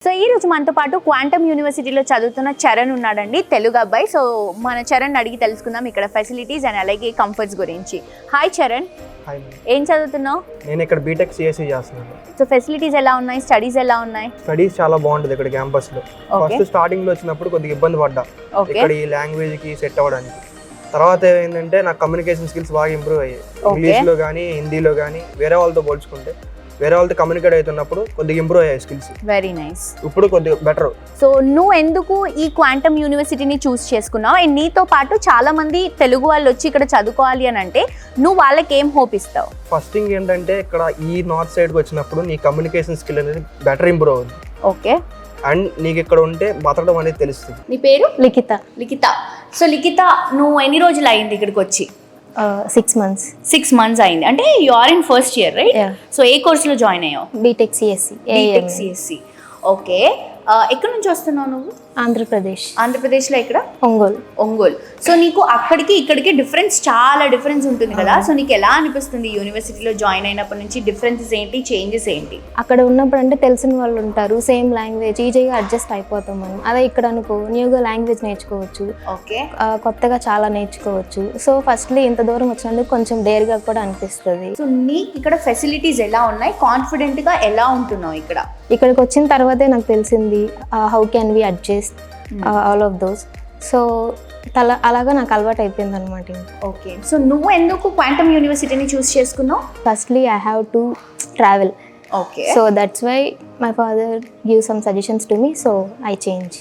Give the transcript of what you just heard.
So ఈ రోజు మనతో పాటు క్వాంటమ్ యూనివర్సిటీలో చదువుతున్న చరణ్ ఉన్నాడండి, తెలుగు అబ్బాయి. సో మన చరణ్ అడిగి తెలుసుకుందాం ఇక్కడ ఫెసిలిటీస్ అండ్ అలాగే కంఫర్ట్స్ గురించి. హాయ్ చరణ్, ఏం చదువుతున్నావు? నేను ఇక్కడ బీటెక్ సిఎస్సి చేస్తున్నాను. సో ఫెసిలిటీస్ ఎలా ఉన్నాయి, స్టడీస్ ఎలా ఉన్నాయి? స్టడీస్ చాలా బాగుంటుంది ఇక్కడ క్యాంపస్ లో. ఫస్ట్ స్టార్టింగ్ లో వచ్చినప్పుడు కొద్దిగా ఇబ్బంది పడ్డా ఇక్కడ ఈ లాంగ్వేజ్ కి సెట్ అవ్వడానికి. తర్వాత ఏంటంటే నాకు కమ్యూనికేషన్ స్కిల్స్ బాగా ఇంప్రూవ్ అయ్యాయి. ఇంగ్లీష్ లో కానీ హిందీలో కానీ వేరే వాళ్ళతో పోల్చుకుంటే వేరే వాళ్ళతో కమ్యూనికేట్ అవుతున్నప్పుడు కొద్దిగా ఇంప్రూవ్ అయ్యాయి స్కిల్స్. Very nice. ఇప్పుడు కొద్దిగా బెటర్. సో నువ్వు ఎందుకు ఈ క్వాంటమ్ యూనివర్సిటీని చూస్ చేసుకున్నావు? అండ్ నీతో పాటు చాలా మంది తెలుగు వాళ్ళు వచ్చి ఇక్కడ చదువుకోవాలి అని అంటే నువ్వు వాళ్ళకి ఏం హోప్ ఇస్తావు? ఫస్ట్ థింగ్ ఏంటంటే ఇక్కడ ఈ నార్త్ సైడ్కి వచ్చినప్పుడు నీ కమ్యూనికేషన్ స్కిల్ అనేది బెటర్ ఇంప్రూవ్ అవుతుంది. ఓకే. అండ్ నీకు ఇక్కడ ఉంటే బతకడం అనేది తెలుస్తుంది. నీ పేరు? లిఖిత. సో లిఖిత, నువ్వు ఎన్ని రోజులు అయింది ఇక్కడికి వచ్చి? 6 months. 6 months అయింది. అంటే you are in first year, right? So ఏ కోర్సులో జాయిన్ అయ్యావు? BTech CSC. ఓకే. ఎక్కడి నుంచి వస్తున్నావు నువ్వు? ఆంధ్రప్రదేశ్లో ఇక్కడ ఒంగోలు. సో నీకు అక్కడికి ఇక్కడికి చాలా డిఫరెన్స్ ఉంటుంది కదా. సో నీకు ఎలా అనిపిస్తుంది యూనివర్సిటీలో జాయిన్ అయినప్పటి నుంచి? డిఫరెన్సెస్ ఏంటి, చేంజెస్ ఏంటి? అక్కడ ఉన్నప్పుడు అంటే తెలిసిన వాళ్ళు ఉంటారు, సేమ్ లాంగ్వేజ్ ఈజీగా అడ్జస్ట్ అయిపోతాం మనం. అదే ఇక్కడ అనుకో న్యూగా లాంగ్వేజ్ నేర్చుకోవచ్చు, ఓకే, కొత్తగా చాలా నేర్చుకోవచ్చు. సో ఫస్ట్లీ ఇంత దూరం వచ్చినందుకు కొంచెం డేర్గా కూడా అనిపిస్తుంది. సో నీకు ఇక్కడ ఫెసిలిటీస్ ఎలా ఉన్నాయి? కాన్ఫిడెంట్గా ఎలా ఉంటున్నావు ఇక్కడ? ఇక్కడికి వచ్చిన తర్వాతే నాకు తెలిసింది how can we adjust all of those. So అలాగా నాకు అలవాటు అయిపోయింది అనమాట. ఓకే. సో నువ్వు ఎందుకు క్వాంటమ్ యూనివర్సిటీని చూస్ చేసుకున్నావు? Firstly I have to travel. Okay. So that's why my father give some suggestions to me, so I change.